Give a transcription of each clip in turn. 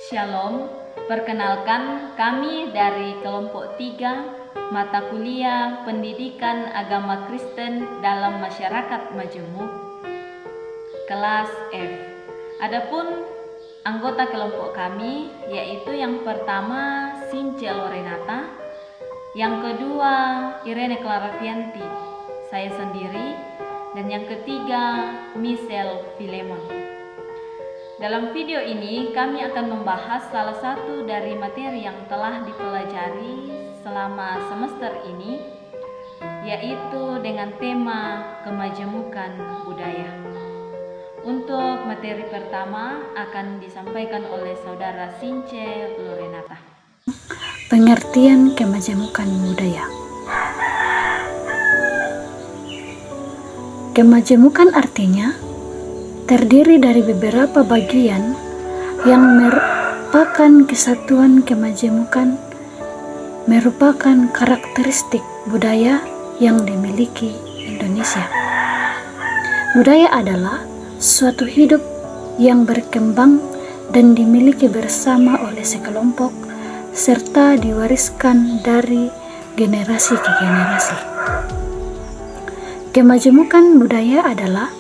Shalom, perkenalkan kami dari kelompok 3 mata kuliah Pendidikan Agama Kristen dalam Masyarakat Majemuk, kelas F. Adapun anggota kelompok kami yaitu yang pertama Since Lorenata, yang kedua Irene Claravianti, saya sendiri, dan yang ketiga Michelle Filemon. Dalam video ini kami akan membahas salah satu dari materi yang telah dipelajari selama semester ini, yaitu dengan tema kemajemukan budaya. Untuk materi pertama akan disampaikan oleh saudara Since Lorenata. Pengertian kemajemukan budaya. Kemajemukan artinya terdiri dari beberapa bagian yang merupakan kesatuan. Kemajemukan merupakan karakteristik budaya yang dimiliki Indonesia. Budaya adalah suatu hidup yang berkembang dan dimiliki bersama oleh sekelompok serta diwariskan dari generasi ke generasi. Kemajemukan budaya adalah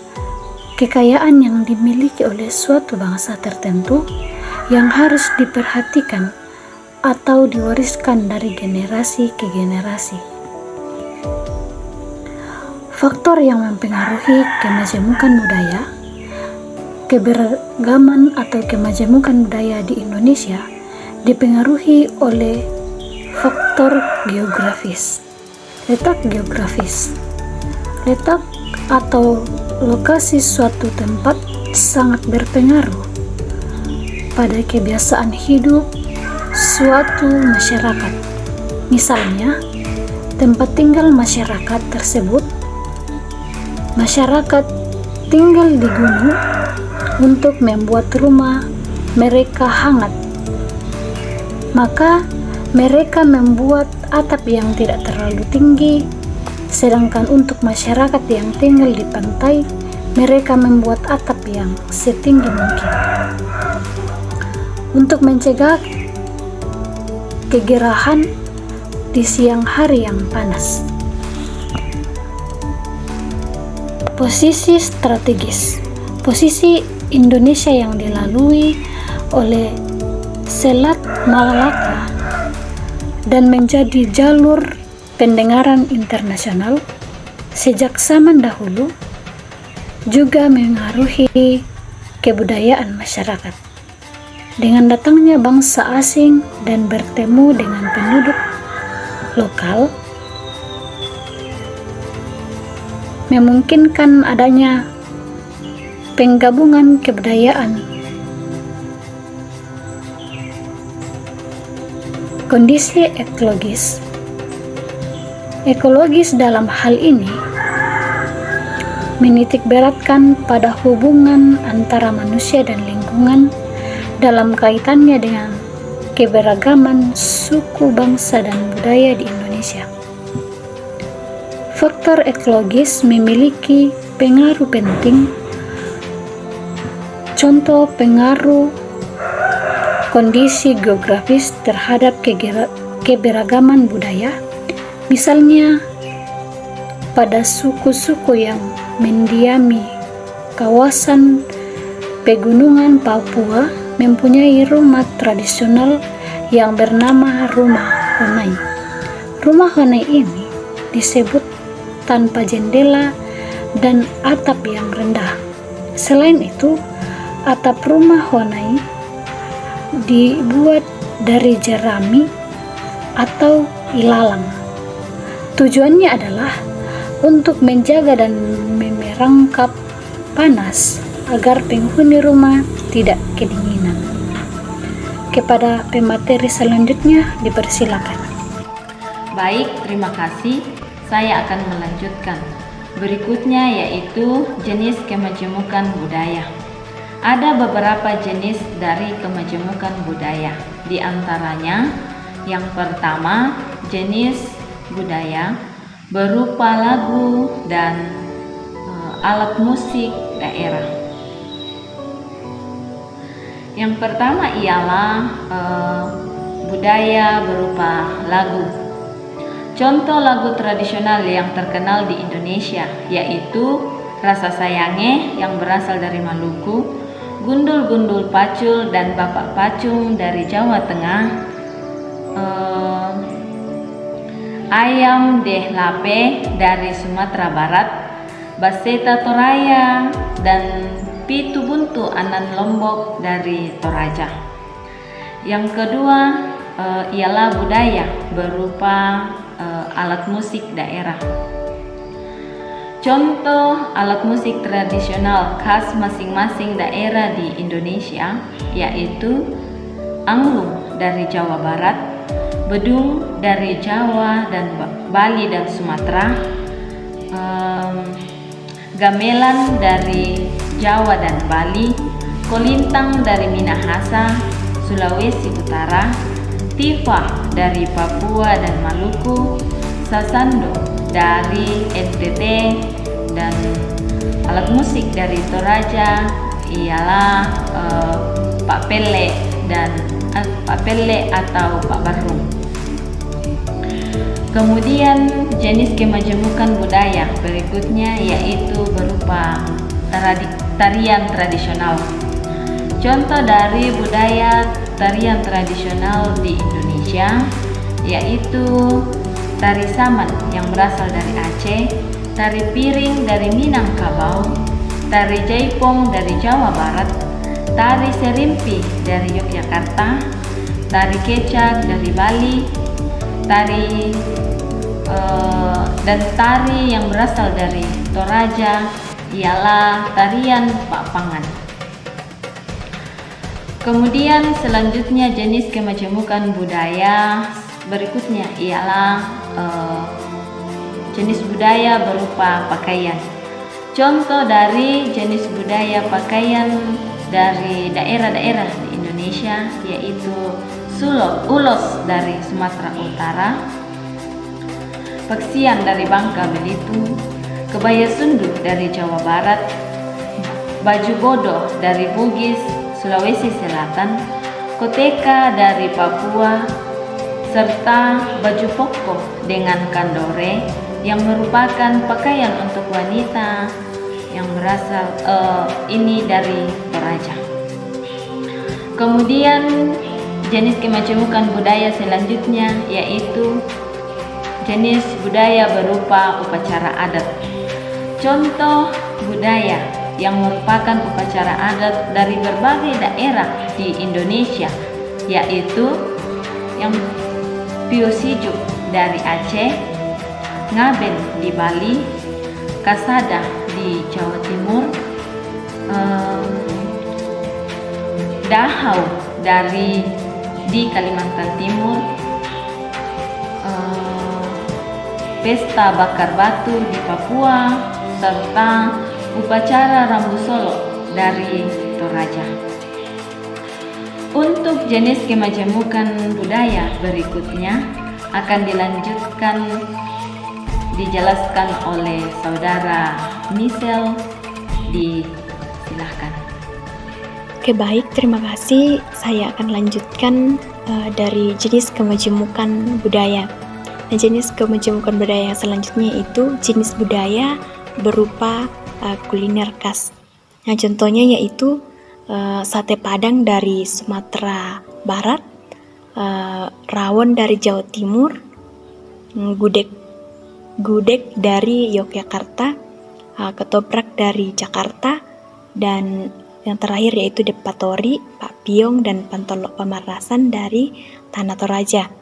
kekayaan yang dimiliki oleh suatu bangsa tertentu yang harus diperhatikan atau diwariskan dari generasi ke generasi. Faktor yang mempengaruhi kemajemukan budaya, keberagaman atau kemajemukan budaya di Indonesia dipengaruhi oleh faktor geografis. Letak geografis. Letak atau lokasi suatu tempat sangat berpengaruh pada kebiasaan hidup suatu masyarakat. Misalnya, tempat tinggal masyarakat tersebut, masyarakat tinggal di gunung untuk membuat rumah mereka hangat. Maka mereka membuat atap yang tidak terlalu tinggi. Sedangkan untuk masyarakat yang tinggal di pantai, mereka membuat atap yang setinggi mungkin. Untuk mencegah kegerahan di siang hari yang panas. Posisi strategis. Posisi Indonesia yang dilalui oleh Selat Malaka dan menjadi jalur pendengaran internasional sejak zaman dahulu juga mengaruhi kebudayaan masyarakat. Dengan datangnya bangsa asing dan bertemu dengan penduduk lokal, memungkinkan adanya penggabungan kebudayaan. Kondisi ekologis. Ekologis dalam hal ini menitik beratkan pada hubungan antara manusia dan lingkungan dalam kaitannya dengan keberagaman suku, bangsa, dan budaya di Indonesia. Faktor ekologis memiliki pengaruh penting. Contoh pengaruh kondisi geografis terhadap keberagaman budaya. Misalnya, pada suku-suku yang mendiami kawasan pegunungan Papua mempunyai rumah tradisional yang bernama rumah Honai. Rumah Honai ini disebut tanpa jendela dan atap yang rendah. Selain itu, atap rumah Honai dibuat dari jerami atau ilalang. Tujuannya adalah untuk menjaga dan memerangkap panas agar penghuni rumah tidak kedinginan. Kepada pemateri selanjutnya dipersilakan. Baik, terima kasih. Saya akan melanjutkan. Berikutnya yaitu jenis kemajemukan budaya. Ada beberapa jenis dari kemajemukan budaya. Di antaranya, yang pertama, jenis budaya berupa lagu dan alat musik daerah. Yang pertama ialah budaya berupa lagu. Contoh lagu tradisional yang terkenal di Indonesia yaitu Rasa Sayange yang berasal dari Maluku, Gundul-Gundul Pacul dan Bapak Pacung dari Jawa Tengah, Ayam Deh Lape dari Sumatera Barat, Baseta Toraya, dan Pitu Buntu Anan Lombok dari Toraja. Yang kedua ialah budaya berupa alat musik daerah. Contoh alat musik tradisional khas masing-masing daerah di Indonesia yaitu angklung dari Jawa Barat, bedung dari Jawa dan Bali dan Sumatera, gamelan dari Jawa dan Bali, kolintang dari Minahasa, Sulawesi Utara, tifa dari Papua dan Maluku, sasando dari NTT, dan alat musik dari Toraja ialah Pak Pele dan Pak Pele atau Pak Barung. Kemudian jenis kemajemukan budaya berikutnya yaitu berupa tarian tradisional. Contoh dari budaya tarian tradisional di Indonesia yaitu tari saman yang berasal dari Aceh, tari piring dari Minangkabau, tari jaipong dari Jawa Barat, tari serimpi dari Yogyakarta, tari kecak dari Bali, dan tari yang berasal dari Toraja ialah tarian Papangan. Kemudian selanjutnya jenis kemajemukan budaya berikutnya ialah jenis budaya berupa pakaian. Contoh dari jenis budaya pakaian dari daerah-daerah di Indonesia yaitu ulos dari Sumatera Utara, Peksian dari Bangka Belitung, kebaya sundut dari Jawa Barat, baju bodoh dari Bugis, Sulawesi Selatan, koteka dari Papua, serta baju koko dengan kandore yang merupakan pakaian untuk wanita yang berasal ini dari Toraja. Kemudian jenis kemajemukan budaya selanjutnya yaitu jenis budaya berupa upacara adat. Contoh budaya yang merupakan upacara adat dari berbagai daerah di Indonesia yaitu yang Piosijuk dari Aceh, Ngaben di Bali, Kasada di Jawa Timur, Dahau di Kalimantan Timur, Pesta Bakar Batu di Papua, serta upacara Rambu Solo dari Toraja. Untuk jenis kemajemukan budaya berikutnya akan dijelaskan oleh saudara Michelle. Silahkan. Oke, baik, terima kasih. Saya akan lanjutkan dari jenis kemajemukan budaya. Nah, jenis kemajemukan budaya selanjutnya itu jenis budaya berupa kuliner khas. Nah, contohnya yaitu sate Padang dari Sumatera Barat, rawon dari Jawa Timur, gudeg dari Yogyakarta, ketoprak dari Jakarta, dan yang terakhir yaitu depatori, pakpiong, dan pantolok pamarasan dari Tanah Toraja.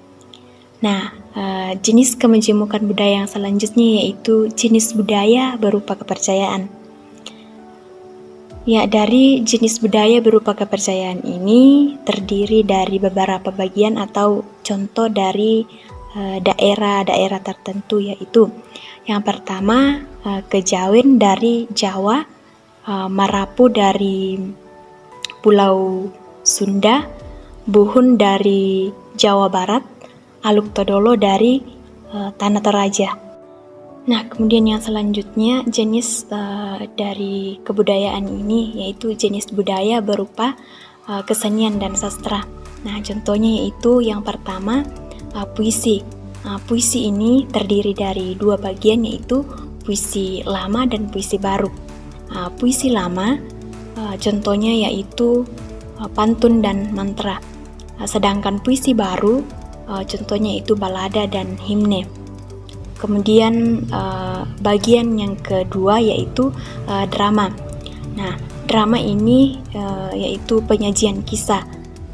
Nah, jenis kemajemukan budaya yang selanjutnya yaitu jenis budaya berupa kepercayaan. Ya, dari jenis budaya berupa kepercayaan ini terdiri dari beberapa bagian atau contoh dari daerah-daerah tertentu, yaitu yang pertama kejawen dari Jawa, Marapu dari Pulau Sunda, Buhun dari Jawa Barat, Aluk Todolo dari Tanah Toraja. Nah, kemudian yang selanjutnya jenis dari kebudayaan ini yaitu jenis budaya berupa kesenian dan sastra. Nah, contohnya yaitu yang pertama puisi. Puisi ini terdiri dari dua bagian, yaitu puisi lama dan puisi baru. Puisi lama contohnya yaitu pantun dan mantra. Sedangkan puisi baru contohnya itu balada dan himne. Kemudian bagian yang kedua yaitu drama. Nah, drama ini yaitu penyajian kisah,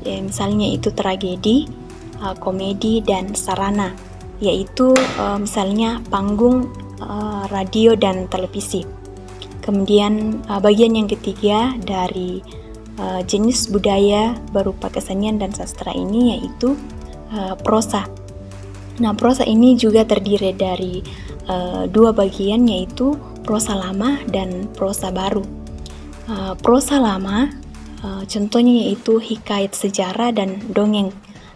misalnya itu tragedi, komedi, dan sarana, yaitu misalnya panggung, radio, dan televisi. Kemudian bagian yang ketiga dari jenis budaya berupa kesenian dan sastra ini yaitu prosa. Nah, prosa ini juga terdiri dari dua bagian, yaitu prosa lama dan prosa baru. Prosa lama contohnya yaitu hikayat sejarah dan dongeng,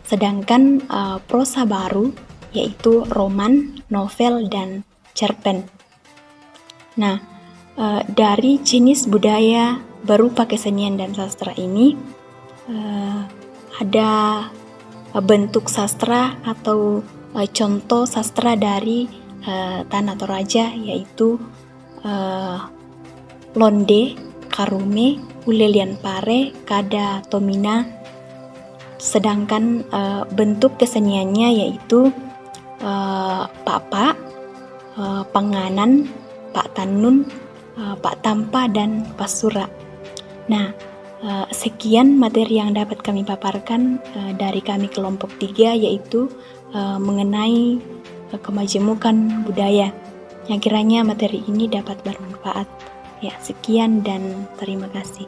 sedangkan prosa baru yaitu roman, novel, dan cerpen. Nah, dari jenis budaya berupa kesenian dan sastra ini ada bentuk sastra atau contoh sastra dari Tanah Toraja, yaitu Londe, Karume, Ulelian Pare, Kada Tomina. Sedangkan bentuk keseniannya yaitu Pak, Panganan, Pak Tanun, Pak Tampa, dan Pasura. Nah, sekian materi yang dapat kami paparkan dari kami kelompok 3, yaitu mengenai kemajemukan budaya. Yang kiranya materi ini dapat bermanfaat. Ya, sekian dan terima kasih.